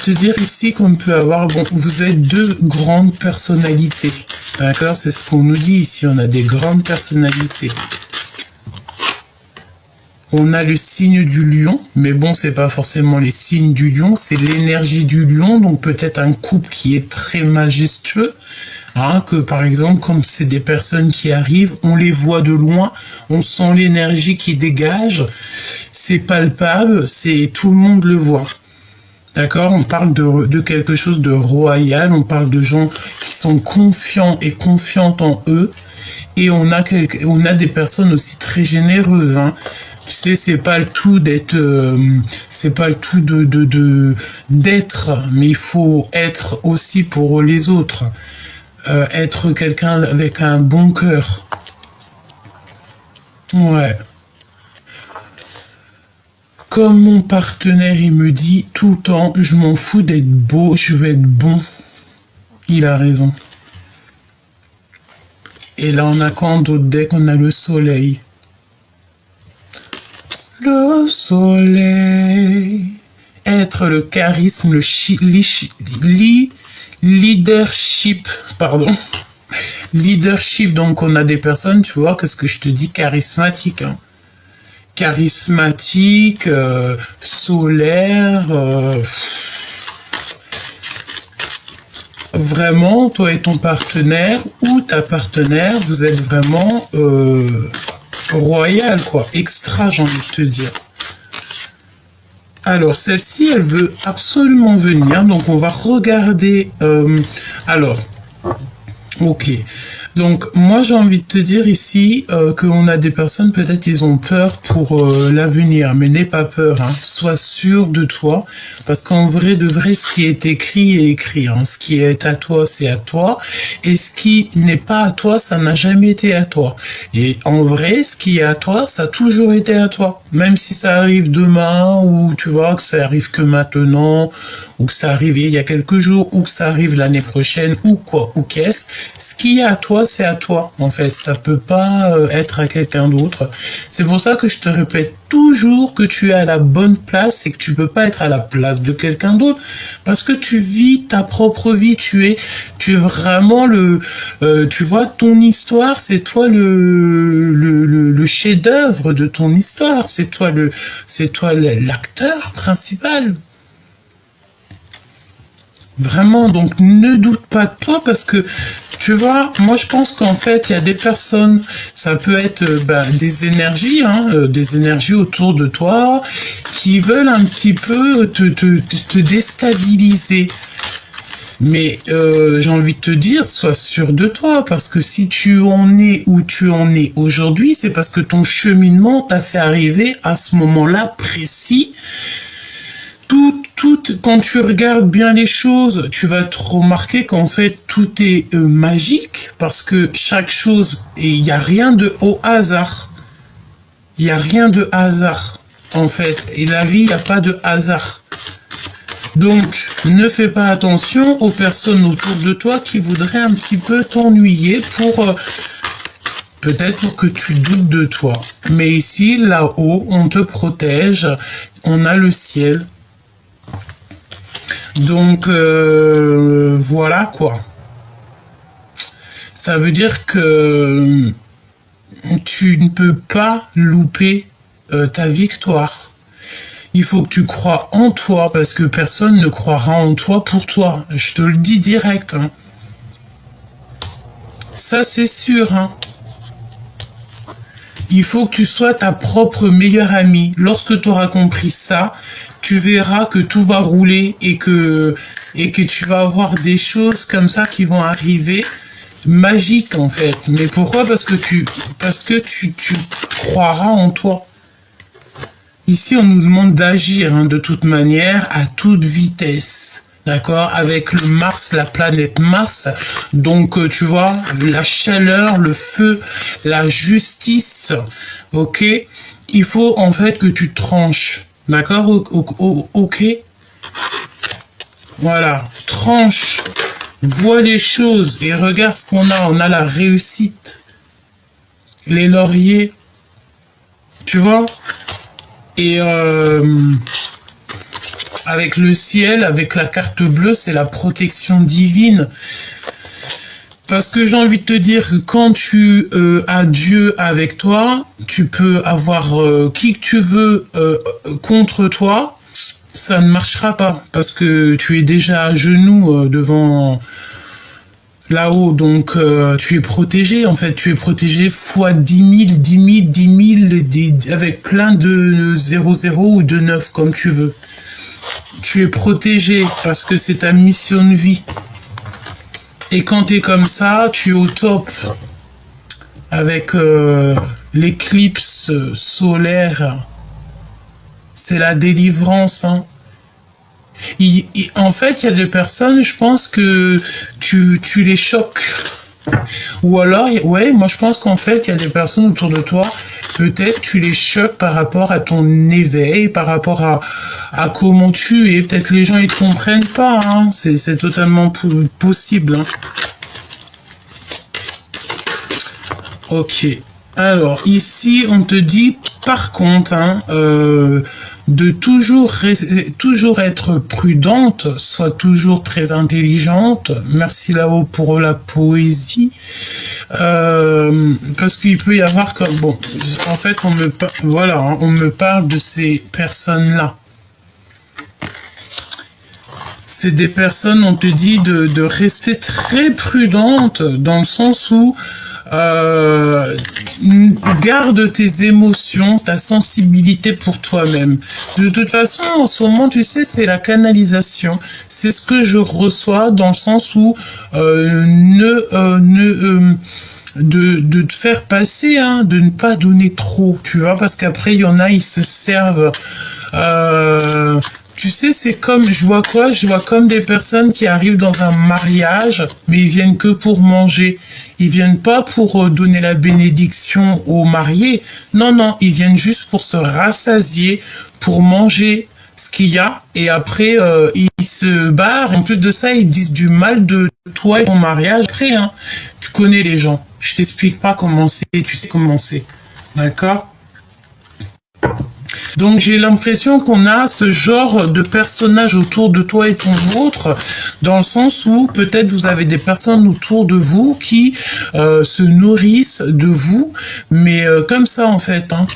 te dire ici qu'on peut avoir, bon, vous êtes deux grandes personnalités, d'accord? C'est ce qu'on nous dit ici, on a des grandes personnalités. On a le signe du lion, mais bon, c'est pas forcément les signes du lion, c'est l'énergie du lion, donc peut-être un couple qui est très majestueux, hein, que par exemple, comme c'est des personnes qui arrivent, on les voit de loin, on sent l'énergie qui dégage, c'est palpable, c'est tout le monde le voit. D'accord, on parle de quelque chose de royal, on parle de gens qui sont confiants et confiantes en eux, et on a des personnes aussi très généreuses, hein. Tu sais, c'est pas le tout d'être, c'est pas le tout d'être, mais il faut être aussi pour les autres, être quelqu'un avec un bon cœur. Ouais. Comme mon partenaire, il me dit tout le temps, je m'en fous d'être beau, je veux être bon. Il a raison. Et là, on a quoi en d'autres decks? On a le soleil. Le soleil. Être le charisme, le leadership, pardon. Leadership, donc on a des personnes, tu vois, qu'est-ce que je te dis, charismatique, hein. Charismatique, solaire, vraiment, toi et ton partenaire ou ta partenaire, vous êtes vraiment royal, quoi, extra, j'ai envie de te dire. Alors, celle-ci, elle veut absolument venir, donc on va regarder, alors, ok. Donc, moi, j'ai envie de te dire ici qu'on a des personnes, peut-être ils ont peur pour l'avenir, mais n'aie pas peur, hein. Sois sûr de toi, parce qu'en vrai, de vrai, ce qui est écrit est écrit, hein. Ce qui est à toi, c'est à toi, et ce qui n'est pas à toi, ça n'a jamais été à toi. Et en vrai, ce qui est à toi, ça a toujours été à toi. Même si ça arrive demain, ou tu vois, que ça arrive que maintenant, ou que ça arrive il y a quelques jours, ou que ça arrive l'année prochaine, ou quoi, ou qu'est-ce, ce qui est à toi, c'est à toi, en fait. Ça peut pas être à quelqu'un d'autre. C'est pour ça que je te répète toujours que tu es à la bonne place et que tu peux pas être à la place de quelqu'un d'autre, parce que tu vis ta propre vie, tu es vraiment tu vois, ton histoire, c'est toi le chef-d'œuvre de ton histoire, c'est toi l'acteur principal. Vraiment, donc ne doute pas de toi, parce que tu vois, moi je pense qu'en fait il y a des personnes, ça peut être des énergies, hein, des énergies autour de toi qui veulent un petit peu te déstabiliser. Mais j'ai envie de te dire, sois sûr de toi, parce que si tu en es où tu en es aujourd'hui, c'est parce que ton cheminement t'a fait arriver à ce moment-là précis. Quand tu regardes bien les choses, tu vas te remarquer qu'en fait, tout est magique, parce que chaque chose, et il n'y a rien de au hasard. Il n'y a rien de hasard, en fait. Et la vie, il n'y a pas de hasard. Donc, ne fais pas attention aux personnes autour de toi qui voudraient un petit peu t'ennuyer peut-être pour que tu doutes de toi. Mais ici, là-haut, on te protège, on a le ciel. Donc, voilà quoi. Ça veut dire que tu ne peux pas louper ta victoire. Il faut que tu crois en toi, parce que personne ne croira en toi pour toi. Je te le dis direct, hein. Ça, c'est sûr, hein. Il faut que tu sois ta propre meilleure amie. Lorsque tu auras compris ça, tu verras que tout va rouler et que tu vas avoir des choses comme ça qui vont arriver, magiques en fait. Mais pourquoi? Parce que tu croiras en toi. Ici, on nous demande d'agir, hein, de toute manière, à toute vitesse. D'accord? Avec le Mars, la planète Mars. Donc, tu vois, la chaleur, le feu, la justice. Ok? Il faut, en fait, que tu tranches. D'accord? Ok? Voilà. Tranche. Vois les choses et regarde ce qu'on a. On a la réussite. Les lauriers. Tu vois? Et avec le ciel, avec la carte bleue, c'est la protection divine. Parce que j'ai envie de te dire que quand tu as Dieu avec toi, tu peux avoir qui que tu veux contre toi, ça ne marchera pas. Parce que tu es déjà à genoux devant là-haut, donc tu es protégé, en fait. Tu es protégé fois 10 000, 10 000, 10 000, avec plein de 00 ou de 9, comme tu veux. Tu es protégé parce que c'est ta mission de vie. Et quand tu es comme ça, tu es au top avec l'éclipse solaire. C'est la délivrance. Hein. En fait, il y a des personnes, je pense que tu les choques. Ou alors, ouais, moi je pense qu'en fait, il y a des personnes autour de toi, peut-être tu les choques par rapport à ton éveil, par rapport à comment tu es. Peut-être les gens ils te comprennent pas, hein. C'est totalement possible. Hein. Ok. Alors, ici, on te dit, par contre, hein, de toujours être prudente, soit toujours très intelligente. Merci là-haut pour la poésie. Parce qu'il peut y avoir comme... Bon, en fait, voilà, hein, on me parle de ces personnes-là. C'est des personnes, on te dit de rester très prudente, dans le sens où garde tes émotions, ta sensibilité pour toi-même. De toute façon, en ce moment, tu sais, c'est la canalisation. C'est ce que je reçois dans le sens où de te faire passer, hein, de ne pas donner trop, tu vois, parce qu'après, il y en a, ils se servent... Tu sais, c'est comme, je vois quoi? Je vois comme des personnes qui arrivent dans un mariage, mais ils viennent que pour manger. Ils viennent pas pour donner la bénédiction aux mariés. Non, non, ils viennent juste pour se rassasier, pour manger ce qu'il y a, et après, ils se barrent. En plus de ça, ils disent du mal de toi et ton mariage. Après, hein, tu connais les gens. Je t'explique pas comment c'est, tu sais comment c'est. D'accord? Donc j'ai l'impression qu'on a ce genre de personnage autour de toi et ton autre, dans le sens où peut-être vous avez des personnes autour de vous qui se nourrissent de vous, mais comme ça en fait. Hein.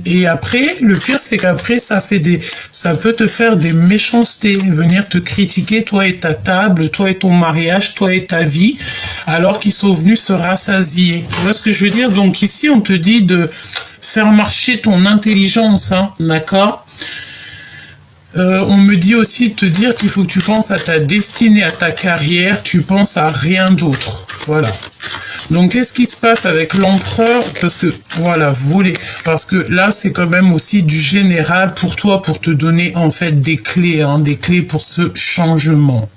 Et après, le pire c'est qu'après ça peut te faire des méchancetés, venir te critiquer toi et ta table, toi et ton mariage, toi et ta vie, alors qu'ils sont venus se rassasier. Tu vois ce que je veux dire? Donc ici on te dit de faire marcher ton intelligence, hein, d'accord? On me dit aussi de te dire qu'il faut que tu penses à ta destinée, à ta carrière, tu penses à rien d'autre. Voilà. Donc, qu'est-ce qui se passe avec l'empereur? Parce que, voilà, parce que là, c'est quand même aussi du général pour toi, pour te donner, en fait, des clés, hein, des clés pour ce changement.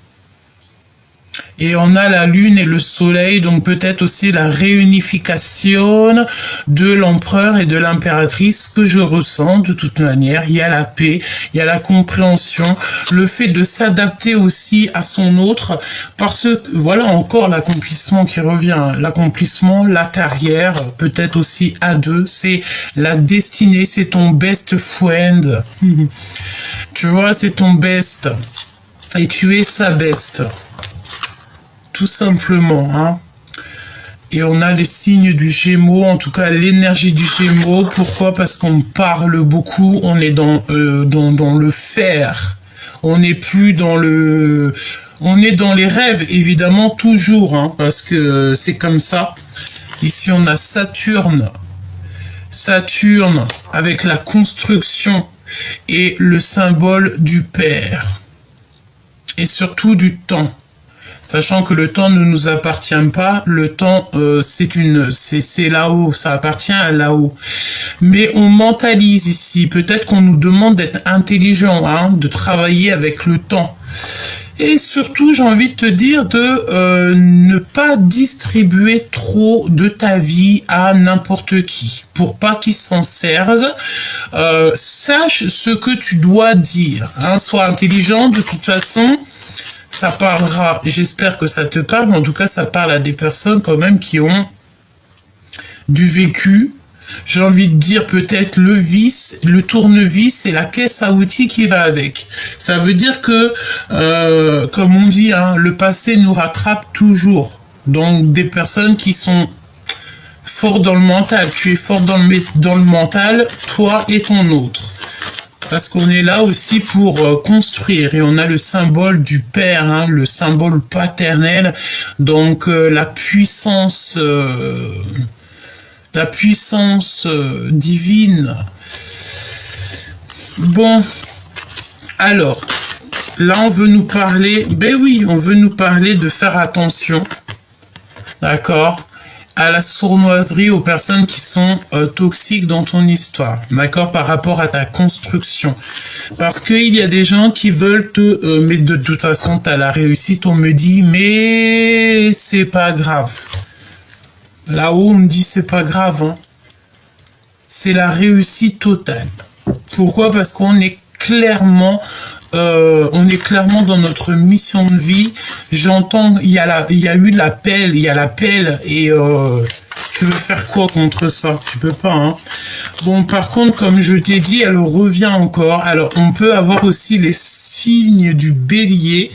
Et on a la lune et le soleil, donc peut-être aussi la réunification de l'empereur et de l'impératrice que je ressens de toute manière. Il y a la paix, il y a la compréhension, le fait de s'adapter aussi à son autre, parce que voilà encore l'accomplissement qui revient. L'accomplissement, la carrière, peut-être aussi à deux, c'est la destinée, c'est ton best friend. Tu vois, c'est ton best. Et tu es sa best. Tout simplement, hein. Et on a les signes du Gémeaux, en tout cas l'énergie du Gémeaux. Pourquoi? Parce qu'on parle beaucoup, on est dans le faire. On n'est plus dans le... On est dans les rêves, évidemment, toujours, hein, parce que c'est comme ça. Ici, on a Saturne. Saturne avec la construction et le symbole du Père. Et surtout du temps. Sachant que le temps ne nous appartient pas, le temps c'est là-haut, ça appartient à là-haut. Mais on mentalise ici, peut-être qu'on nous demande d'être intelligent, hein, de travailler avec le temps. Et surtout, j'ai envie de te dire de ne pas distribuer trop de ta vie à n'importe qui, pour pas qu'ils s'en servent. Sache ce que tu dois dire, hein, sois intelligent de toute façon. Ça parlera, j'espère que ça te parle, mais en tout cas, ça parle à des personnes quand même qui ont du vécu, J'ai envie de dire peut-être le vis, le tournevis et la caisse à outils qui va avec. Ça veut dire que, comme on dit, hein, le passé nous rattrape toujours. Donc des personnes qui sont fortes dans le mental. Tu es fort dans le mental, toi et ton autre. Parce qu'on est là aussi pour construire. Et on a le symbole du père, hein, le symbole paternel. Donc la puissance divine. Bon, alors, là on veut nous parler, ben oui, on veut nous parler de faire attention, d'accord, à la sournoiserie, aux personnes qui sont toxiques dans ton histoire, d'accord, par rapport à ta construction. Parce qu'il y a des gens qui veulent te... mais de toute façon, tu as la réussite, on me dit, mais c'est pas grave. Là-haut, on me dit, c'est pas grave, hein. C'est la réussite totale. Pourquoi? Parce qu'on est clairement... dans notre mission de vie. J'entends, il y a eu l'appel, et tu veux faire quoi contre ça? Tu peux pas, hein. Bon, par contre, comme je t'ai dit, elle revient encore. Alors, on peut avoir aussi les signes du bélier.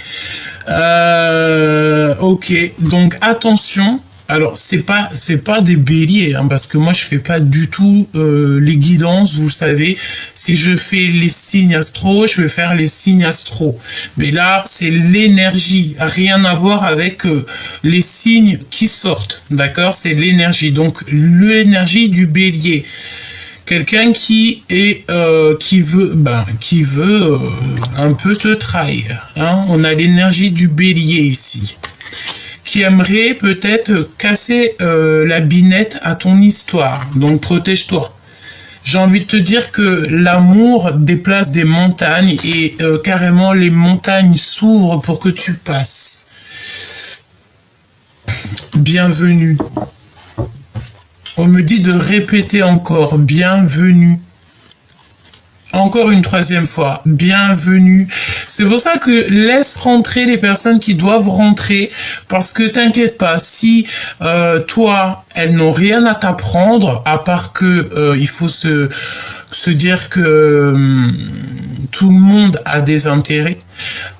Ok, donc attention. Alors, c'est pas des béliers, hein, parce que moi, je fais pas du tout les guidances, vous savez. Si je fais les signes astro, je vais faire les signes astro. Mais là, c'est l'énergie, rien à voir avec les signes qui sortent, d'accord? C'est l'énergie, donc l'énergie du bélier. Quelqu'un qui veut un peu te trahir, hein. On a l'énergie du bélier ici, qui aimerait peut-être casser la binette à ton histoire. Donc protège-toi. J'ai envie de te dire que l'amour déplace des montagnes et carrément les montagnes s'ouvrent pour que tu passes. Bienvenue. On me dit de répéter encore, bienvenue. Encore une troisième fois, bienvenue. C'est pour ça que laisse rentrer les personnes qui doivent rentrer, parce que t'inquiète pas, si toi, elles n'ont rien à t'apprendre, à part que il faut se dire que tout le monde a des intérêts,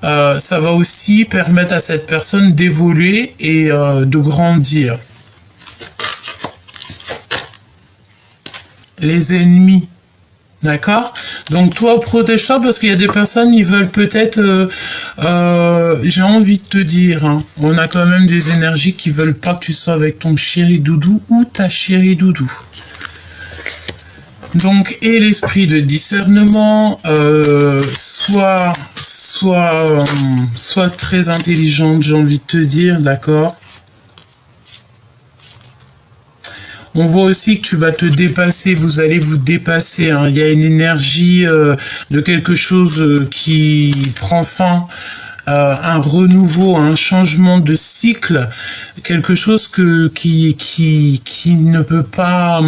ça va aussi permettre à cette personne d'évoluer et de grandir. Les ennemis. D'accord? Donc toi, protège-toi parce qu'il y a des personnes, ils veulent peut-être, j'ai envie de te dire, hein, on a quand même des énergies qui veulent pas que tu sois avec ton chéri doudou ou ta chérie doudou. Donc, et l'esprit de discernement, soit très intelligente, j'ai envie de te dire, d'accord? On voit aussi que tu vas te dépasser, vous allez vous dépasser, hein. Il y a une énergie de quelque chose qui prend fin, un renouveau, un changement de cycle, quelque chose qui ne peut pas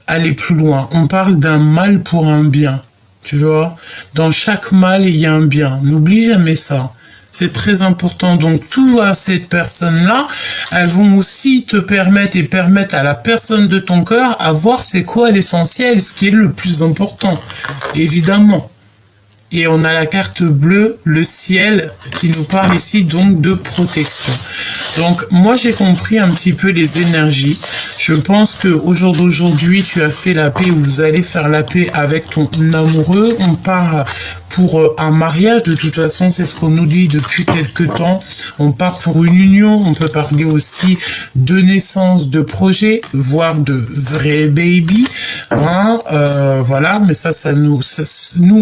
aller plus loin. On parle d'un mal pour un bien, tu vois. Dans chaque mal, il y a un bien. N'oublie jamais ça. C'est très important. Donc, tout à cette personne-là, elles vont aussi te permettre et permettre à la personne de ton cœur à voir c'est quoi l'essentiel, ce qui est le plus important, évidemment. Et on a la carte bleue, le ciel, qui nous parle ici donc de protection. Donc, moi, j'ai compris un petit peu les énergies. Je pense que au jour d'aujourd'hui, tu as fait la paix ou vous allez faire la paix avec ton amoureux. On part pour un mariage. De toute façon, c'est ce qu'on nous dit depuis quelques temps. On part pour une union. On peut parler aussi de naissance de projet, voire de vrai baby. Hein, voilà, mais nous,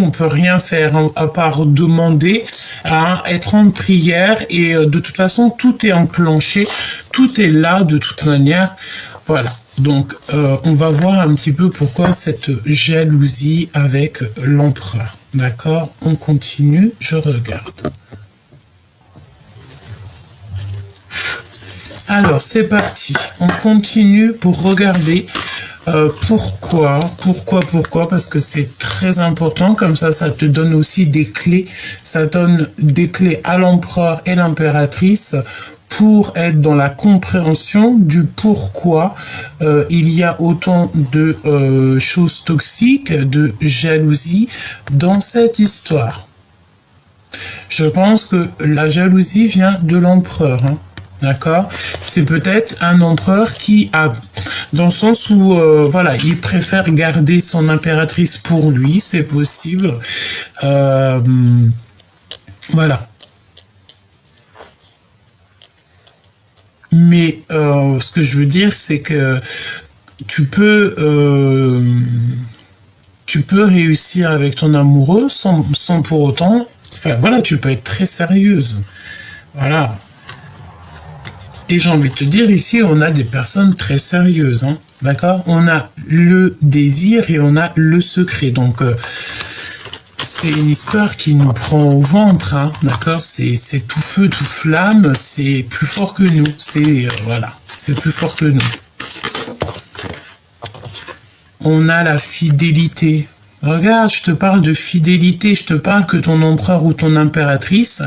on peut rien faire à part demander à être en prière. Et de toute façon, tout est enclenché. Tout est là de toute manière. Voilà, donc on va voir un petit peu pourquoi cette jalousie avec l'empereur. D'accord? On continue, je regarde. Alors, c'est parti. On continue pour regarder Pourquoi? Parce que c'est très important, comme ça te donne aussi des clés, ça donne des clés à l'empereur et l'impératrice pour être dans la compréhension du pourquoi il y a autant de choses toxiques, de jalousie dans cette histoire. Je pense que la jalousie vient de l'empereur, hein. D'accord? C'est peut-être un empereur qui a, dans le sens où, voilà, il préfère garder son impératrice pour lui, c'est possible. Voilà. Mais ce que je veux dire, c'est que tu peux réussir avec ton amoureux sans pour autant, enfin voilà, tu peux être très sérieuse. Voilà. Et j'ai envie de te dire, ici, on a des personnes très sérieuses, hein, d'accord? On a le désir et on a le secret. Donc, c'est une histoire qui nous prend au ventre, hein, d'accord? C'est tout feu, tout flamme, c'est plus fort que nous. Voilà, c'est plus fort que nous. On a la fidélité. Regarde, je te parle de fidélité, je te parle que ton empereur ou ton impératrice,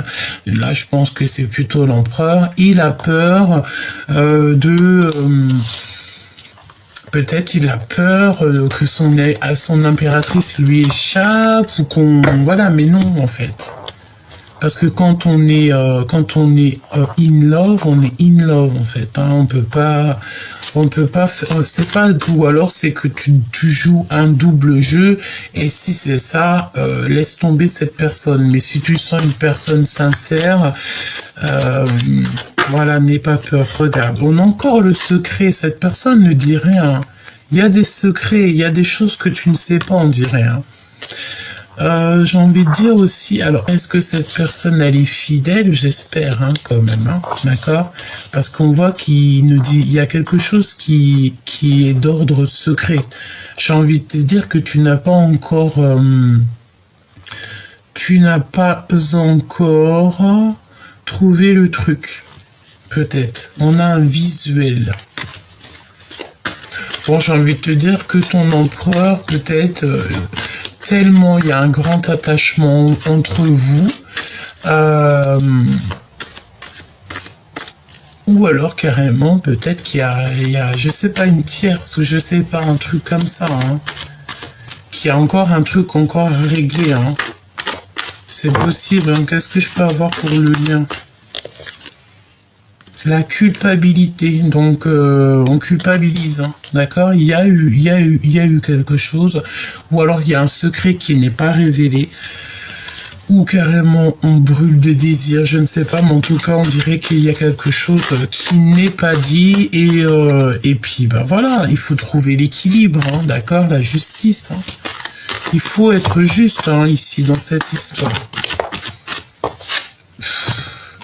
et là je pense que c'est plutôt l'empereur, il a peur peut-être il a peur que son impératrice lui échappe ou qu'on... Voilà, mais non en fait. Parce que quand on est in love, on est in love en fait. Hein. On peut pas faire, c'est pas, ou alors c'est que tu joues un double jeu, et si c'est ça, laisse tomber cette personne. Mais si tu sens une personne sincère, voilà, n'aie pas peur. Regarde, on a encore le secret, cette personne ne dit rien. Il y a des secrets, il y a des choses que tu ne sais pas, on dit rien. J'ai envie de dire aussi, alors est-ce que cette personne elle est fidèle? J'espère, hein, quand même, hein, d'accord? Parce qu'on voit il y a quelque chose qui est d'ordre secret. J'ai envie de te dire que tu n'as pas encore trouvé le truc. Peut-être. On a un visuel. Bon, j'ai envie de te dire que ton empereur, peut-être, tellement il y a un grand attachement entre vous, ou alors carrément, peut-être qu'il y a, je sais pas, une tierce, ou je sais pas, un truc comme ça, hein, qu'il y a encore un truc encore à régler, hein. C'est possible, hein. Qu'est-ce que je peux avoir pour le lien? La culpabilité, donc on culpabilise, hein, d'accord? Il y a eu quelque chose, ou alors il y a un secret qui n'est pas révélé, ou carrément on brûle de désir, je ne sais pas, mais en tout cas on dirait qu'il y a quelque chose qui n'est pas dit, et puis ben voilà, il faut trouver l'équilibre, hein, d'accord? La justice, hein. Il faut être juste, hein, ici dans cette histoire.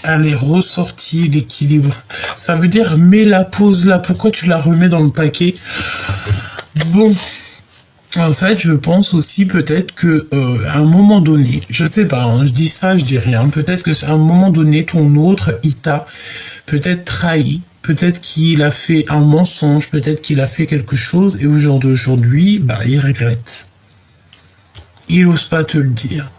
Elle est ressortie, l'équilibre. Ça veut dire, mets-la, pose-la. Pourquoi tu la remets dans le paquet? Bon, en fait, je pense aussi peut-être que à un moment donné, je sais pas, hein, je dis ça, je dis rien. Peut-être que à un moment donné, ton autre, il t'a peut-être trahi. Peut-être qu'il a fait un mensonge. Peut-être qu'il a fait quelque chose. Et au jour d'aujourd'hui, bah, il regrette. Il n'ose pas te le dire.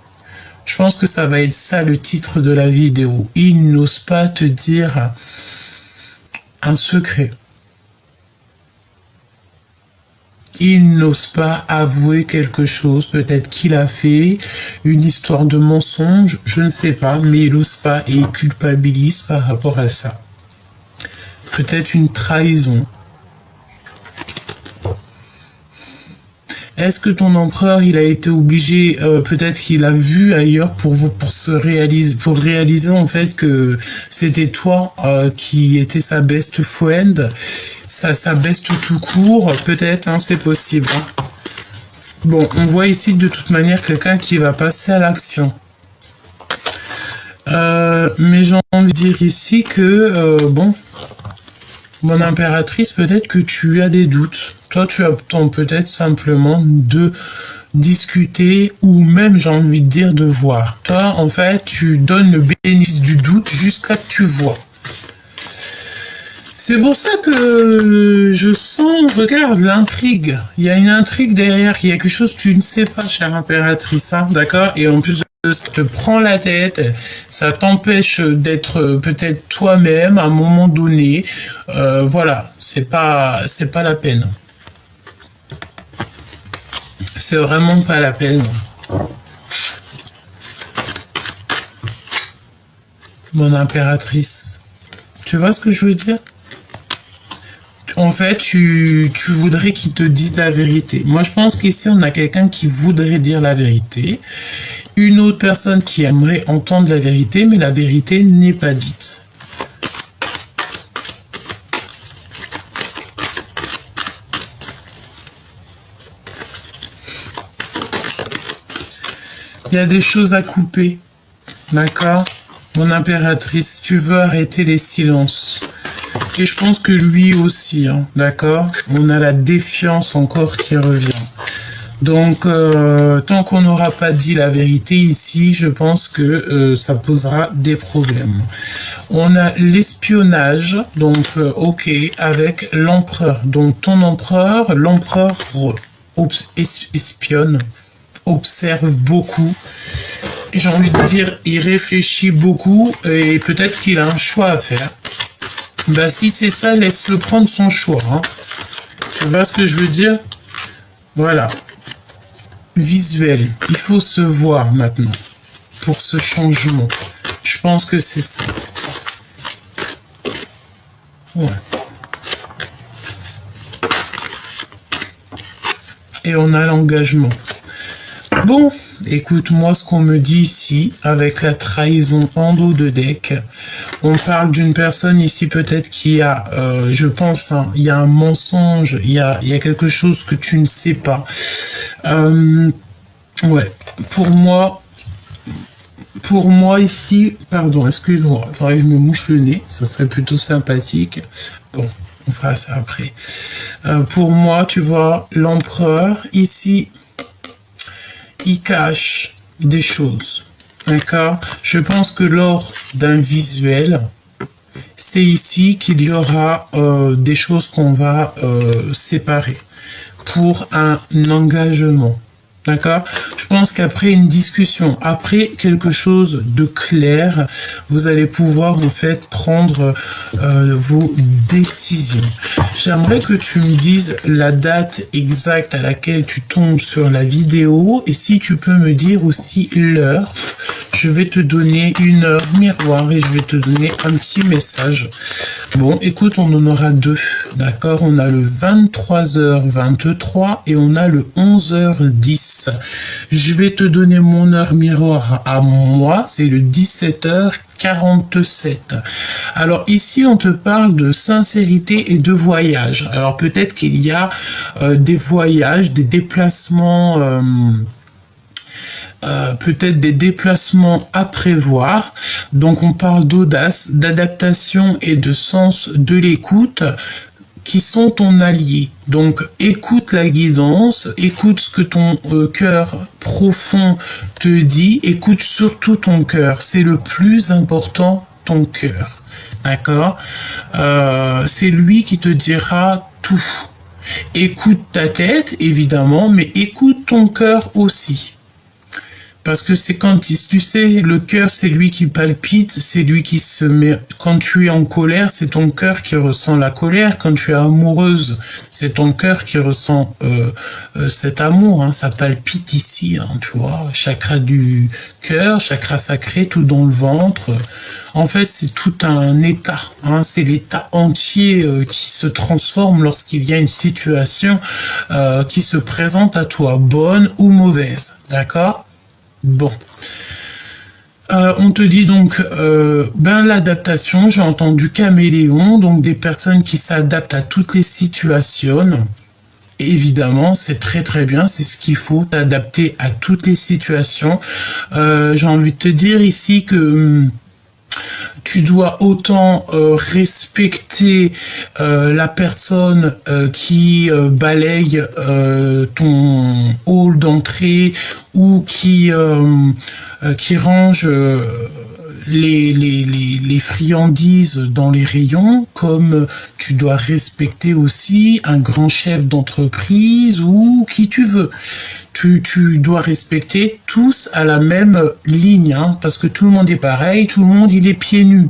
Je pense que ça va être ça le titre de la vidéo. Il n'ose pas te dire un secret. Il n'ose pas avouer quelque chose. Peut-être qu'il a fait une histoire de mensonge. Je ne sais pas, mais il n'ose pas et il culpabilise par rapport à ça. Peut-être une trahison. Est-ce que ton empereur, il a été obligé, peut-être qu'il a vu ailleurs pour réaliser en fait que c'était toi qui était sa best friend, sa best tout court, peut-être, hein, c'est possible. Hein. Bon, on voit ici de toute manière quelqu'un qui va passer à l'action. Mais j'ai envie de dire ici que, bon, mon impératrice, peut-être que tu as des doutes. Toi, tu attends peut-être simplement de discuter ou même, j'ai envie de dire, de voir. Toi, en fait, tu donnes le bénéfice du doute jusqu'à ce que tu vois. C'est pour ça que je sens, regarde, l'intrigue. Il y a une intrigue derrière, il y a quelque chose que tu ne sais pas, chère impératrice, hein, d'accord? Et en plus de ça te prend la tête, ça t'empêche d'être peut-être toi-même à un moment donné. Voilà, c'est pas la peine. C'est vraiment pas la peine. Mon impératrice. Tu vois ce que je veux dire? En fait, tu voudrais qu'il te dise la vérité. Moi, je pense qu'ici, on a quelqu'un qui voudrait dire la vérité. Une autre personne qui aimerait entendre la vérité, mais la vérité n'est pas dite. Il y a des choses à couper. D'accord? Mon impératrice, tu veux arrêter les silences. Et je pense que lui aussi, hein, d'accord? On a la défiance encore qui revient. Donc, tant qu'on n'aura pas dit la vérité ici, je pense que ça posera des problèmes. On a l'espionnage, donc ok, avec l'empereur. Donc ton empereur, l'empereur espionne, observe beaucoup. J'ai envie de dire, il réfléchit beaucoup et peut-être qu'il a un choix à faire. Bah si c'est ça, laisse-le prendre son choix. Hein. Tu vois ce que je veux dire? Voilà. Visuel. Il faut se voir maintenant pour ce changement. Je pense que c'est ça. Ouais. Et on a l'engagement. Bon, écoute, moi, ce qu'on me dit ici, avec la trahison en dos de deck, on parle d'une personne ici peut-être qui a, je pense, hein, il y a un mensonge, il y a quelque chose que tu ne sais pas. Ouais, pour moi ici, pardon, excuse-moi, il faudrait que je me mouche le nez, ça serait plutôt sympathique. Bon, on fera ça après. Pour moi, tu vois, l'empereur, ici, il cache des choses, d'accord? Je pense que lors d'un visuel, c'est ici qu'il y aura des choses qu'on va séparer pour un engagement. D'accord? Je pense qu'après une discussion, après quelque chose de clair, vous allez pouvoir en fait prendre vos décisions. J'aimerais que tu me dises la date exacte à laquelle tu tombes sur la vidéo et si tu peux me dire aussi l'heure. Je vais te donner une heure miroir et je vais te donner un petit message. Bon, écoute, on en aura deux, d'accord? On a le 23h23 et on a le 11h10. Je vais te donner mon heure miroir à moi, c'est le 17h47. Alors ici, on te parle de sincérité et de voyage. Alors peut-être qu'il y a des voyages, des déplacements... peut-être des déplacements à prévoir. Donc on parle d'audace, d'adaptation et de sens de l'écoute qui sont ton allié. Donc écoute la guidance, écoute ce que ton cœur profond te dit, écoute surtout ton cœur. C'est le plus important, ton cœur. D'accord? C'est lui qui te dira tout. Écoute ta tête, évidemment, mais écoute ton cœur aussi. Parce que c'est quand, tu sais, le cœur, c'est lui qui palpite, c'est lui qui se met... Quand tu es en colère, c'est ton cœur qui ressent la colère. Quand tu es amoureuse, c'est ton cœur qui ressent cet amour. Hein. Ça palpite ici, hein, tu vois. Chakra du cœur, chakra sacré, tout dans le ventre. En fait, c'est tout un état. Hein. C'est l'état entier qui se transforme lorsqu'il y a une situation qui se présente à toi, bonne ou mauvaise. D'accord ? Bon, on te dit donc, l'adaptation, j'ai entendu caméléon, donc des personnes qui s'adaptent à toutes les situations. Évidemment, c'est très très bien, c'est ce qu'il faut, t'adapter à toutes les situations. J'ai envie de te dire ici que... tu dois autant respecter la personne qui balaye ton hall d'entrée ou qui range les friandises dans les rayons, comme tu dois respecter aussi un grand chef d'entreprise ou qui tu veux. Tu dois respecter tous à la même ligne, hein, parce que tout le monde est pareil, tout le monde il est pieds nus.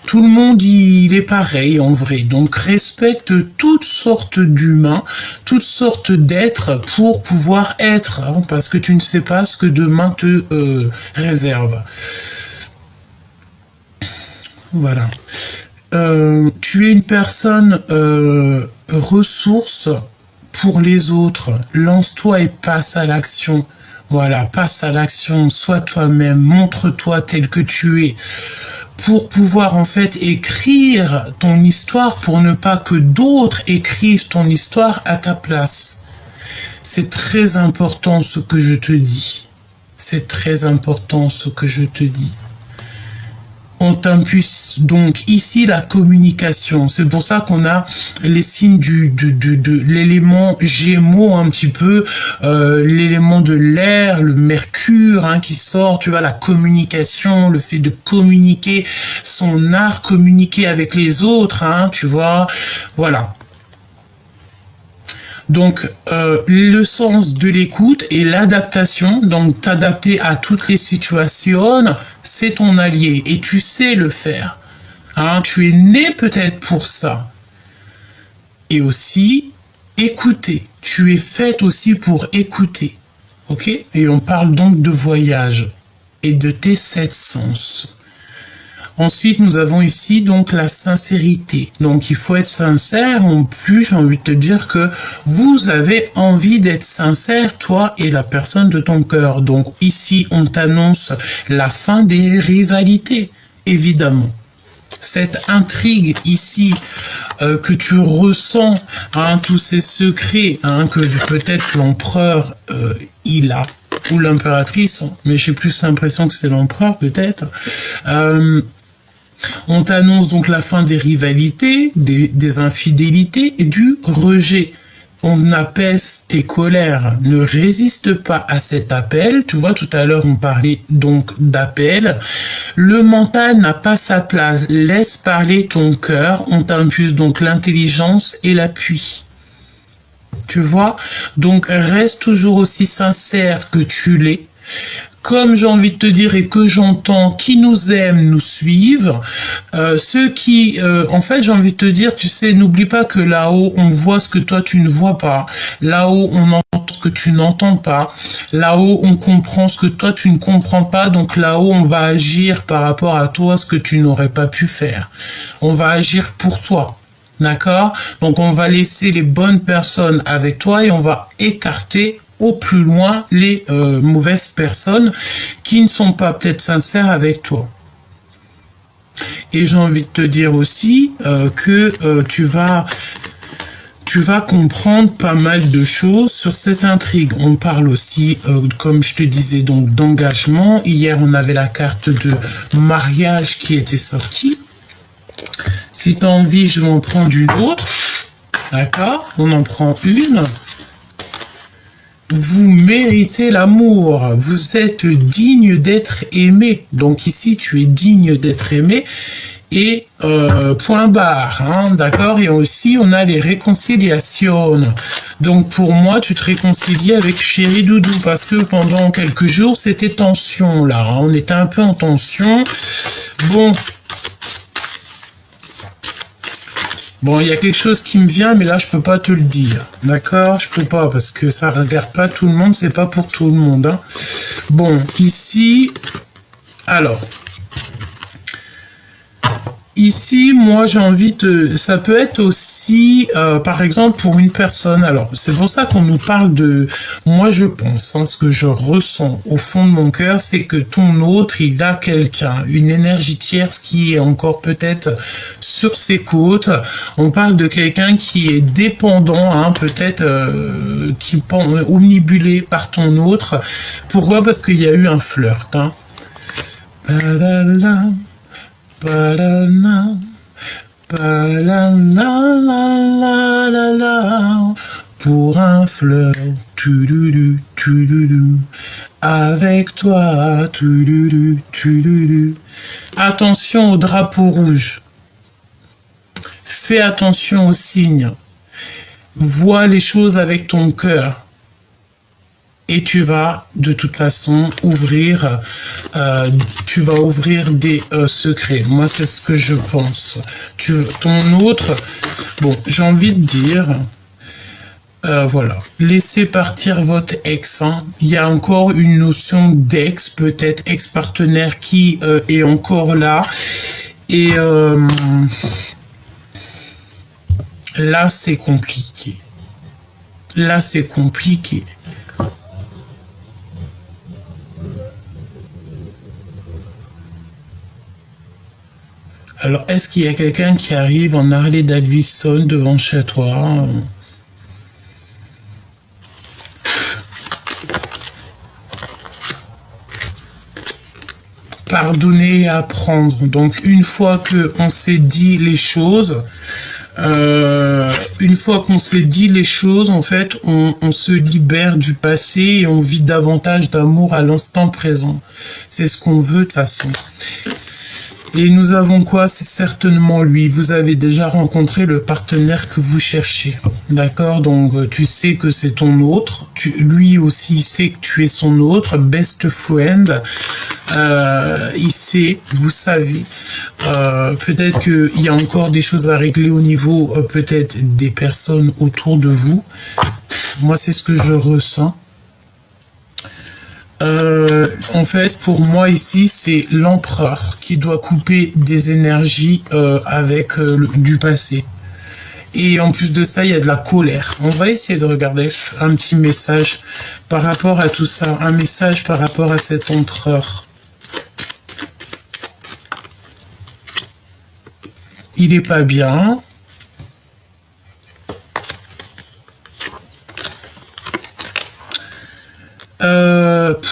Tout le monde il est pareil en vrai. Donc respecte toutes sortes d'humains, toutes sortes d'êtres pour pouvoir être, hein, parce que tu ne sais pas ce que demain te réserve. Voilà. Tu es une personne ressource pour les autres. Lance-toi et passe à l'action. Voilà, passe à l'action, sois toi-même, montre-toi tel que tu es, pour pouvoir en fait écrire ton histoire, pour ne pas que d'autres écrivent ton histoire à ta place. C'est très important ce que je te dis. C'est très important ce que je te dis. On t'impulse donc ici la communication. C'est pour ça qu'on a les signes de l'élément Gémeaux un petit peu, l'élément de l'air, le Mercure hein, qui sort. Tu vois la communication, le fait de communiquer son art, communiquer avec les autres. Hein, tu vois, voilà. Donc, le sens de l'écoute et l'adaptation, donc t'adapter à toutes les situations, c'est ton allié et tu sais le faire. Hein, tu es né peut-être pour ça. Et aussi, écouter. Tu es faite aussi pour écouter. Ok? Et on parle donc de voyage et de tes 7 sens. Ensuite, nous avons ici donc la sincérité. Donc, il faut être sincère. En plus, j'ai envie de te dire que vous avez envie d'être sincère, toi et la personne de ton cœur. Donc, ici, on t'annonce la fin des rivalités, évidemment. Cette intrigue ici que tu ressens, hein, tous ces secrets hein, que peut-être l'empereur il a, ou l'impératrice, mais j'ai plus l'impression que c'est l'empereur peut-être. On t'annonce donc la fin des rivalités, des infidélités et du rejet. On apaise tes colères. Ne résiste pas à cet appel. Tu vois, tout à l'heure, on parlait donc d'appel. Le mental n'a pas sa place. Laisse parler ton cœur. On t'impulse donc l'intelligence et l'appui. Tu vois? Donc, reste toujours aussi sincère que tu l'es. Comme j'ai envie de te dire et que j'entends, qui nous aiment nous suivent. Ceux qui, en fait, j'ai envie de te dire, tu sais, n'oublie pas que là-haut, on voit ce que toi tu ne vois pas. Là-haut, on entend ce que tu n'entends pas. Là-haut, on comprend ce que toi tu ne comprends pas. Donc là-haut, on va agir par rapport à toi ce que tu n'aurais pas pu faire. On va agir pour toi. D'accord? Donc on va laisser les bonnes personnes avec toi et on va écarter au plus loin les mauvaises personnes qui ne sont pas peut-être sincères avec toi. Et j'ai envie de te dire aussi que tu vas comprendre pas mal de choses sur cette intrigue. On parle aussi, comme je te disais, donc d'engagement. Hier, on avait la carte de mariage qui était sortie. Si tu as envie, je vais en prendre une autre. D'accord? On en prend une. Vous méritez l'amour. Vous êtes digne d'être aimé. Donc ici, tu es digne d'être aimé. Et point barre. Hein, d'accord? Et aussi, on a les réconciliations. Donc pour moi, tu te réconcilies avec Chéri Doudou. Parce que pendant quelques jours, c'était tension là. Hein, on était un peu en tension. Bon, il y a quelque chose qui me vient, mais là, je peux pas te le dire. D'accord? Je peux pas, parce que ça regarde pas tout le monde, c'est pas pour tout le monde. Hein. Bon, ici, alors, ici, moi, j'ai envie de... Ça peut être aussi, par exemple, pour une personne. Alors, c'est pour ça qu'on nous parle de... Moi, je pense, hein, ce que je ressens au fond de mon cœur, c'est que ton autre, il a quelqu'un, une énergie tierce qui est encore peut-être sur ses côtes. On parle de quelqu'un qui est dépendant, hein, peut-être, qui est omnibulé par ton autre. Pourquoi? Parce qu'il y a eu un flirt. Hein. pour un fleur, tududu, tududu, avec toi, tududu, tududu. Attention au drapeau rouge. Fais attention aux signes. Vois les choses avec ton cœur. Et tu vas, de toute façon, ouvrir, des secrets. Moi, c'est ce que je pense. Ton autre, bon, j'ai envie de dire, voilà, laissez partir votre ex. Hein. Il y a encore une notion d'ex, peut-être ex-partenaire qui est encore là. Et là, c'est compliqué. Là, c'est compliqué. Alors, est-ce qu'il y a quelqu'un qui arrive en Harley Davidson devant chez toi? Pardonner et apprendre. Donc, une fois que on s'est dit les choses, en fait, on se libère du passé et on vit davantage d'amour à l'instant présent. C'est ce qu'on veut de toute façon. Et nous avons quoi? C'est certainement lui. Vous avez déjà rencontré le partenaire que vous cherchez. D'accord? Donc, tu sais que c'est ton autre. Lui aussi sait que tu es son autre. Best friend. Il sait, vous savez. Peut-être qu'il y a encore des choses à régler au niveau, peut-être, des personnes autour de vous. Moi, c'est ce que je ressens. En fait, pour moi ici, c'est l'empereur qui doit couper des énergies avec du passé. Et en plus de ça, il y a de la colère. On va essayer de regarder un petit message par rapport à tout ça. Un message par rapport à cet empereur. Il est pas bien.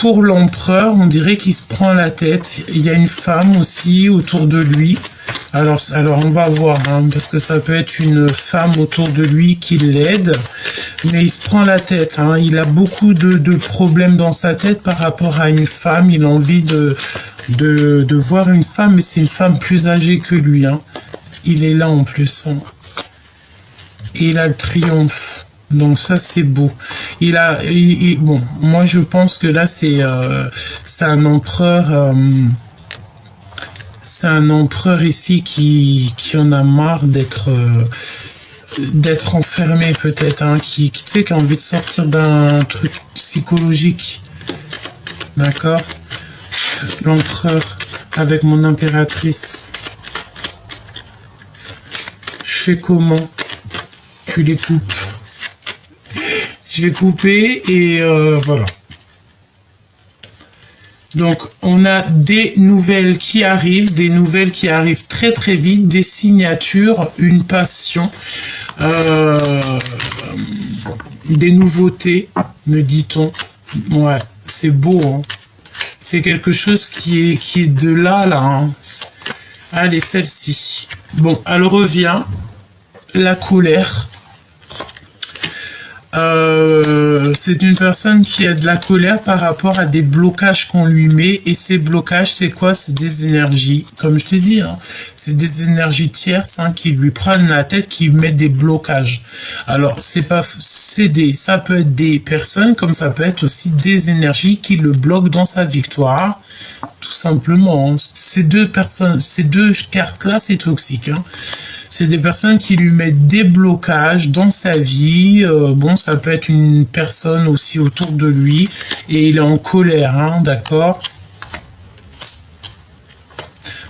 Pour l'empereur, on dirait qu'il se prend la tête. Il y a une femme aussi autour de lui. Alors on va voir, hein, parce que ça peut être une femme autour de lui qui l'aide. Mais il se prend la tête. Hein. Il a beaucoup de problèmes dans sa tête par rapport à une femme. Il a envie de voir une femme, mais c'est une femme plus âgée que lui. Hein. Il est là en plus. Hein. Et il a le triomphe. Donc ça c'est beau. Bon, moi je pense que là c'est un empereur, ici qui en a marre d'être enfermé peut-être, hein, qui a envie de sortir d'un truc psychologique. D'accord? L'empereur avec mon impératrice. Je fais comment? Tu les coupes. Je vais couper et voilà. Donc, on a des nouvelles qui arrivent très très vite, des signatures, une passion, des nouveautés, me dit-on. Ouais, c'est beau, hein. C'est quelque chose qui est de là, hein. Allez, celle-ci. Bon, elle revient. La colère. C'est une personne qui a de la colère par rapport à des blocages qu'on lui met, et ces blocages, c'est quoi? C'est des énergies, comme je t'ai dit, hein, c'est des énergies tierces, hein, qui lui prennent la tête, qui mettent des blocages. Alors ça peut être des personnes, comme ça peut être aussi des énergies qui le bloquent dans sa victoire, tout simplement. Hein. Ces deux cartes-là, c'est toxique, hein. C'est des personnes qui lui mettent des blocages dans sa vie. Bon, ça peut être une personne aussi autour de lui. Et il est en colère, hein, d'accord?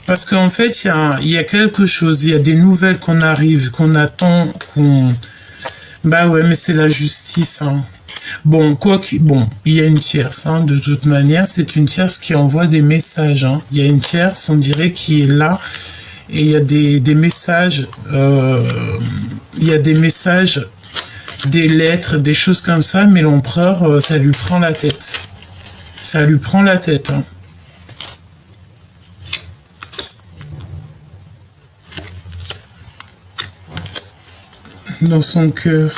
Parce qu'en fait, il y a quelque chose. Il y a des nouvelles qu'on attend, Bah ouais, mais c'est la justice, hein. Bon, il y a une tierce, hein, de toute manière. C'est une tierce qui envoie des messages, hein. Il y a une tierce, on dirait, qui est là. Et il y a des messages, des lettres, des choses comme ça, mais l'empereur, ça lui prend la tête. Ça lui prend la tête, hein. Dans son cœur.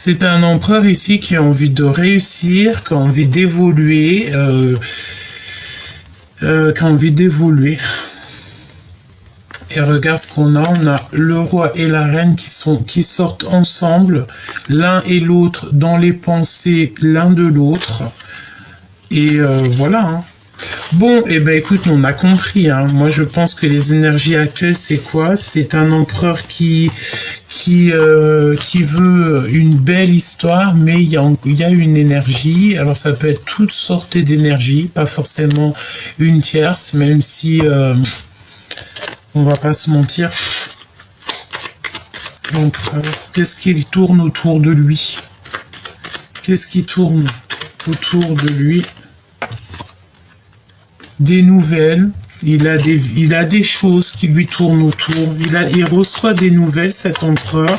C'est un empereur ici qui a envie de réussir, qui a envie d'évoluer, qui a envie d'évoluer. Et regarde ce qu'on a. On a le roi et la reine qui sortent ensemble, l'un et l'autre dans les pensées l'un de l'autre. Et voilà. Hein. Bon, et ben écoute, on a compris. Hein. Moi, je pense que les énergies actuelles, c'est quoi? C'est un empereur qui veut une belle histoire, mais il y a une énergie. Alors, ça peut être toutes sortes d'énergies, pas forcément une tierce, même si on va pas se mentir. L'empereur, qu'est-ce qui tourne autour de lui? Qu'est-ce qui tourne autour de lui? Des nouvelles, il a des choses qui lui tournent autour, il reçoit des nouvelles, cet empereur,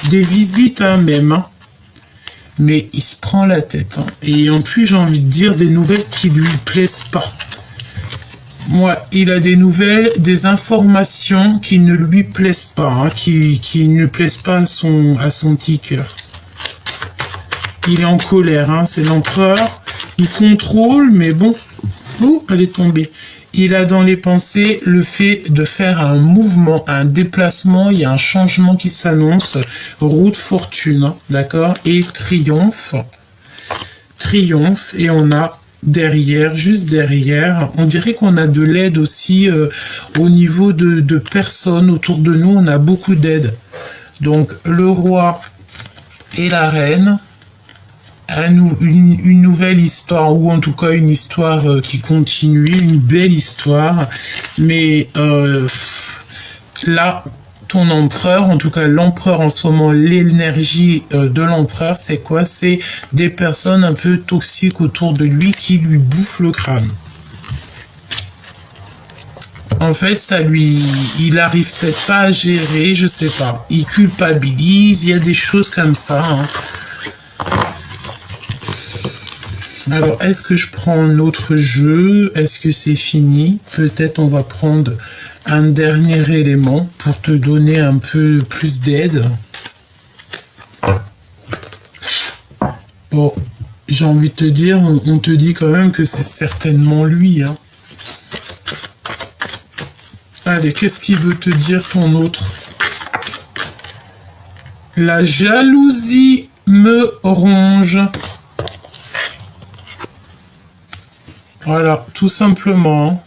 des visites hein, même, hein. Mais il se prend la tête. Hein. Et en plus, j'ai envie de dire des nouvelles qui lui plaisent pas. Moi, il a des nouvelles, des informations qui ne lui plaisent pas, hein, qui ne plaisent pas à son petit cœur. Il est en colère, hein, c'est l'empereur, il contrôle, mais bon... Oh, elle est tombée. Il a dans les pensées le fait de faire un mouvement, un déplacement, il y a un changement qui s'annonce, roue de fortune, hein, d'accord? Et triomphe, et on a derrière, juste derrière, on dirait qu'on a de l'aide aussi au niveau de personnes autour de nous, on a beaucoup d'aide. Donc le roi et la reine, une nouvelle histoire, ou en tout cas une histoire qui continue, une belle histoire, mais là, ton empereur, en tout cas l'empereur en ce moment, l'énergie de l'empereur, c'est quoi? C'est des personnes un peu toxiques autour de lui qui lui bouffent le crâne. En fait, il arrive peut-être pas à gérer, je sais pas. Il culpabilise, il y a des choses comme ça, hein. Alors, est-ce que je prends un autre jeu? Est-ce que c'est fini? Peut-être on va prendre un dernier élément pour te donner un peu plus d'aide. Bon, j'ai envie de te dire, on te dit quand même que c'est certainement lui. Hein. Allez, qu'est-ce qu'il veut te dire ton autre? La jalousie me ronge. Voilà, tout simplement,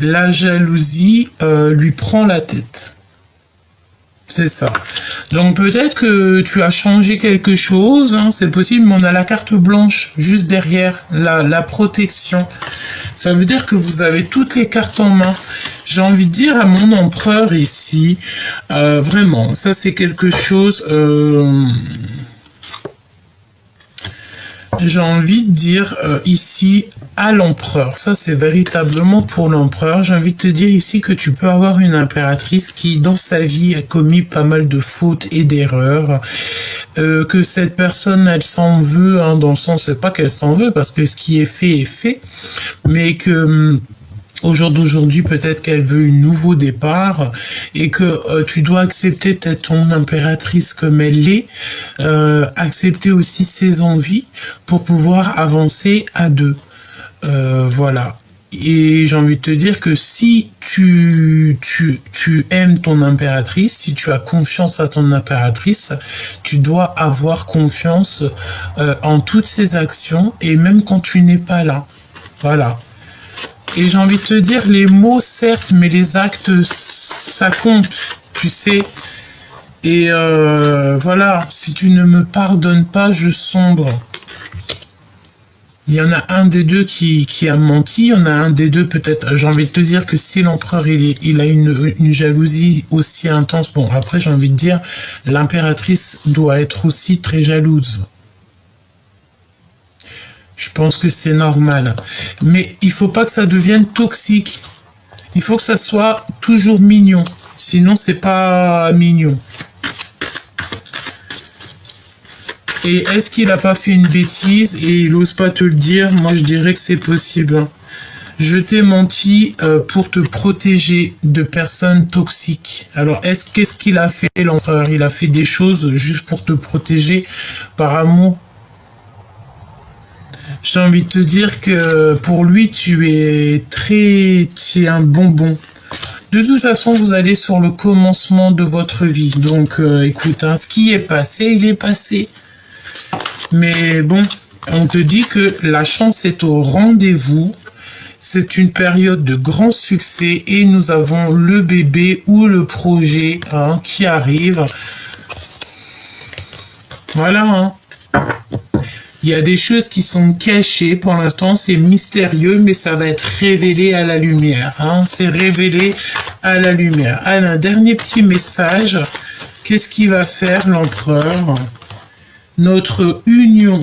la jalousie lui prend la tête. C'est ça. Donc peut-être que tu as changé quelque chose, hein, c'est possible, mais on a la carte blanche juste derrière, la protection. Ça veut dire que vous avez toutes les cartes en main. J'ai envie de dire à mon empereur ici, vraiment, ça c'est quelque chose... J'ai envie de dire ici à l'empereur, ça c'est véritablement pour l'empereur, j'ai envie de te dire ici que tu peux avoir une impératrice qui dans sa vie a commis pas mal de fautes et d'erreurs, que cette personne elle s'en veut, hein, dans le sens, c'est pas qu'elle s'en veut parce que ce qui est fait, mais que... Au jour d'aujourd'hui, peut-être qu'elle veut un nouveau départ et que tu dois accepter peut-être ton impératrice comme elle est, accepter aussi ses envies pour pouvoir avancer à deux. Voilà. Et j'ai envie de te dire que si tu aimes ton impératrice, si tu as confiance à ton impératrice, tu dois avoir confiance en toutes ses actions et même quand tu n'es pas là. Voilà. Et j'ai envie de te dire, les mots, certes, mais les actes, ça compte, tu sais. Et voilà, si tu ne me pardonnes pas, je sombre. Il y en a un des deux qui a menti, il y en a un des deux peut-être, j'ai envie de te dire que si l'empereur il a une jalousie aussi intense, bon après j'ai envie de dire, l'impératrice doit être aussi très jalouse. Je pense que c'est normal. Mais il faut pas que ça devienne toxique. Il faut que ça soit toujours mignon. Sinon, c'est pas mignon. Et est-ce qu'il a pas fait une bêtise et il ose pas te le dire? Moi, je dirais que c'est possible. je t'ai menti pour te protéger de personnes toxiques. Alors, qu'est-ce qu'il a fait, l'empereur? Il a fait des choses juste pour te protéger par amour. J'ai envie de te dire que pour lui, tu es un bonbon. De toute façon, vous allez sur le commencement de votre vie. Donc, écoute, hein, ce qui est passé, il est passé. Mais bon, on te dit que la chance est au rendez-vous. C'est une période de grand succès et nous avons le bébé ou le projet hein, qui arrive. Voilà. Hein. Il y a des choses qui sont cachées. Pour l'instant, c'est mystérieux, mais ça va être révélé à la lumière. Hein. C'est révélé à la lumière. Allez, un dernier petit message. Qu'est-ce qu'il va faire, l'empereur? Notre réunion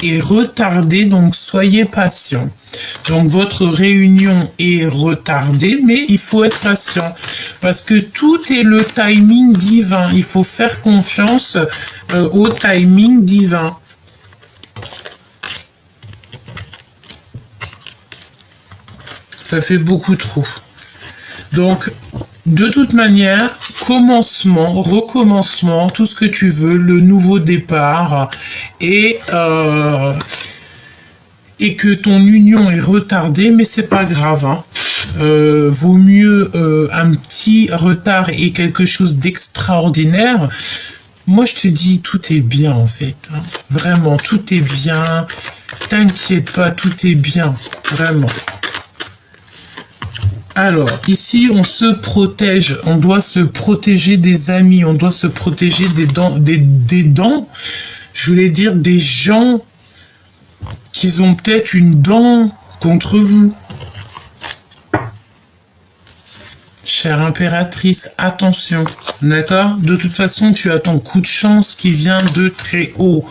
est retardée, donc soyez patient. Donc votre réunion est retardée, mais il faut être patient parce que tout est le timing divin. Il faut faire confiance au timing divin. Ça fait beaucoup trop. Donc, de toute manière, commencement, recommencement, tout ce que tu veux, le nouveau départ, et que ton union est retardée, mais c'est pas grave. Hein. Vaut mieux un petit retard et quelque chose d'extraordinaire. Moi, je te dis, tout est bien en fait. Hein. Vraiment, tout est bien. T'inquiète pas, tout est bien. Vraiment. Alors, ici, on se protège. On doit se protéger des amis. On doit se protéger des dents. Je voulais dire des gens qui ont peut-être une dent contre vous. Chère impératrice, attention. D'accord? De toute façon, tu as ton coup de chance qui vient de très haut.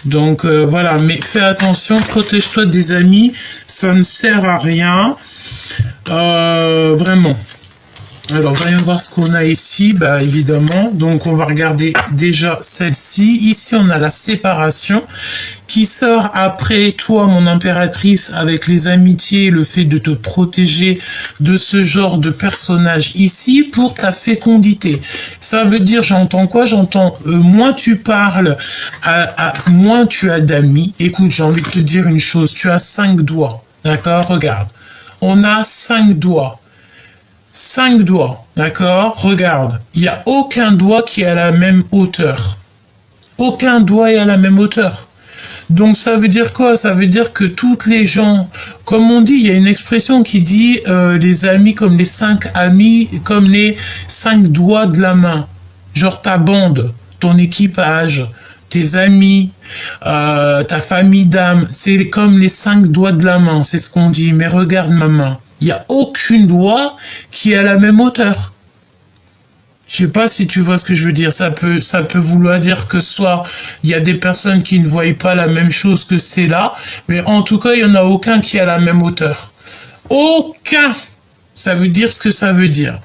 Donc, voilà. Mais fais attention, protège-toi des amis. Ça ne sert à rien. Vraiment. Alors, voyons voir ce qu'on a ici. Bah, évidemment. Donc, on va regarder déjà celle-ci. Ici, on a la séparation qui sort après toi, mon impératrice, avec les amitiés, le fait de te protéger de ce genre de personnage ici pour ta fécondité. Ça veut dire, j'entends quoi? J'entends, moins tu parles, moins tu as d'amis. Écoute, j'ai envie de te dire une chose. Tu as 5 doigts. D'accord? Regarde. On a 5 doigts. 5 doigts, d'accord? Regarde, il n'y a aucun doigt qui est à la même hauteur. Aucun doigt est à la même hauteur. Donc ça veut dire quoi? Ça veut dire que toutes les gens, comme on dit, il y a une expression qui dit les amis comme les 5 amis, comme les 5 doigts de la main. Genre ta bande, ton équipage, tes amis, ta famille d'âme, c'est comme les 5 doigts de la main, c'est ce qu'on dit. Mais regarde ma main, il n'y a aucune doigt qui est à la même hauteur. Je sais pas si tu vois ce que je veux dire. Ça peut vouloir dire que soit il y a des personnes qui ne voient pas la même chose que c'est là, mais en tout cas, il y en a aucun qui est à la même hauteur. Aucun! Ça veut dire ce que ça veut dire.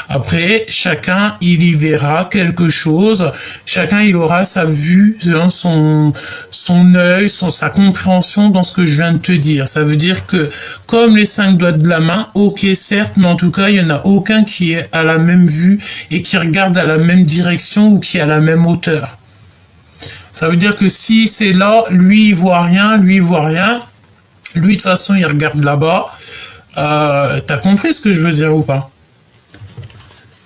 Après, chacun, il y verra quelque chose. Chacun, il aura sa vue, hein, son œil, sa compréhension dans ce que je viens de te dire. Ça veut dire que, comme les 5 doigts de la main, ok, certes, mais en tout cas, il y en a aucun qui est à la même vue et qui regarde à la même direction ou qui est à la même hauteur. Ça veut dire que si c'est là, lui, il voit rien, lui, il voit rien. Lui, de toute façon, il regarde là-bas. T'as compris ce que je veux dire ou pas?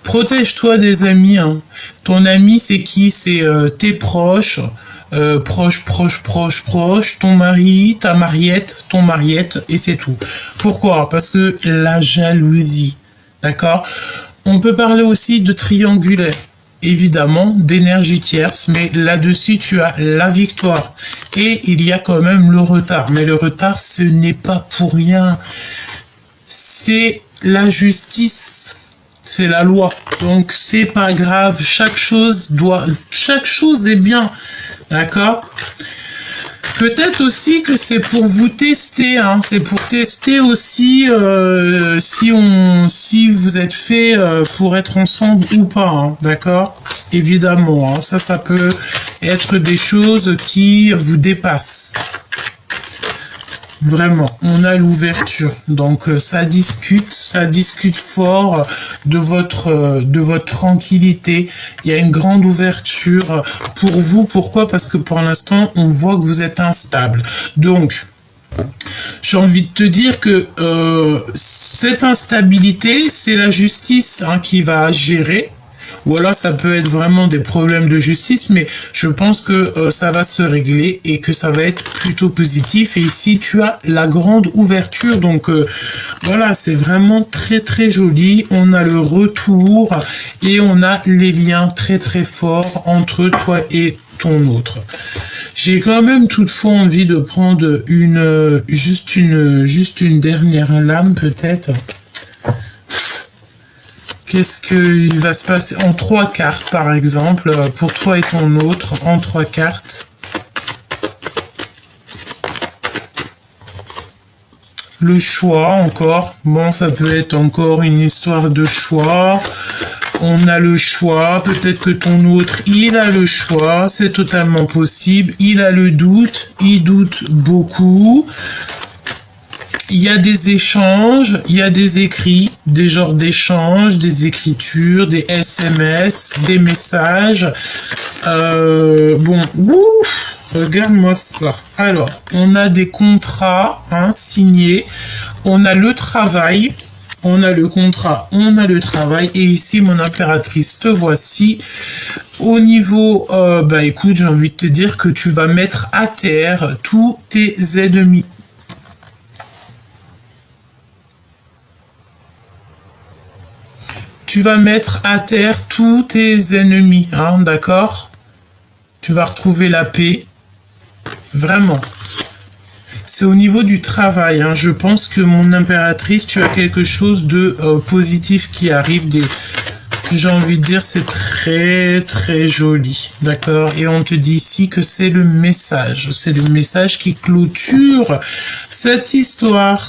Protège-toi des amis. Hein. Ton ami, c'est qui? C'est tes proches, proche, ton mari, ta mariette, ton mariette, et c'est tout. Pourquoi? Parce que la jalousie, d'accord? On peut parler aussi de triangulaire, évidemment, d'énergie tierce, mais là-dessus, tu as la victoire. Et il y a quand même le retard. Mais le retard, ce n'est pas pour rien. C'est la justice. C'est la loi. Donc, c'est pas grave. Chaque chose est bien. D'accord? Peut-être aussi que c'est pour vous tester, hein. C'est pour tester aussi si vous êtes fait pour être ensemble ou pas, hein. D'accord? Évidemment, hein. Ça peut être des choses qui vous dépassent. Vraiment, on a l'ouverture. Donc ça discute fort de votre tranquillité. Il y a une grande ouverture pour vous. Pourquoi? Parce que pour l'instant, on voit que vous êtes instable. Donc j'ai envie de te dire que cette instabilité, c'est la justice qui va gérer. Ou alors ça peut être vraiment des problèmes de justice, mais je pense que ça va se régler et que ça va être plutôt positif. Et ici, tu as la grande ouverture. Donc voilà, c'est vraiment très très joli. On a le retour et on a les liens très très forts entre toi et ton autre. J'ai quand même toutefois envie de prendre juste une dernière lame peut-être. Qu'est-ce qu'il va se passer en 3 cartes, par exemple, pour toi et ton autre, en 3 cartes. Le choix, encore. Bon, ça peut être encore une histoire de choix. On a le choix. Peut-être que ton autre, il a le choix. C'est totalement possible. Il a le doute. Il doute beaucoup. Il y a des échanges, il y a des écrits, des genres d'échanges, des écritures, des SMS, des messages. Bon, ouf, regarde-moi ça. Alors, on a des contrats signés, on a le travail, on a le contrat, on a le travail. Et ici, mon impératrice, te voici. Au niveau, écoute, j'ai envie de te dire que tu vas mettre à terre tous tes ennemis. Tu vas mettre à terre tous tes ennemis, d'accord? Tu vas retrouver la paix. Vraiment. C'est au niveau du travail, Je pense que mon impératrice, tu as quelque chose de positif qui arrive. J'ai envie de dire, c'est très très joli, d'accord? Et on te dit ici que c'est le message. C'est le message qui clôture cette histoire.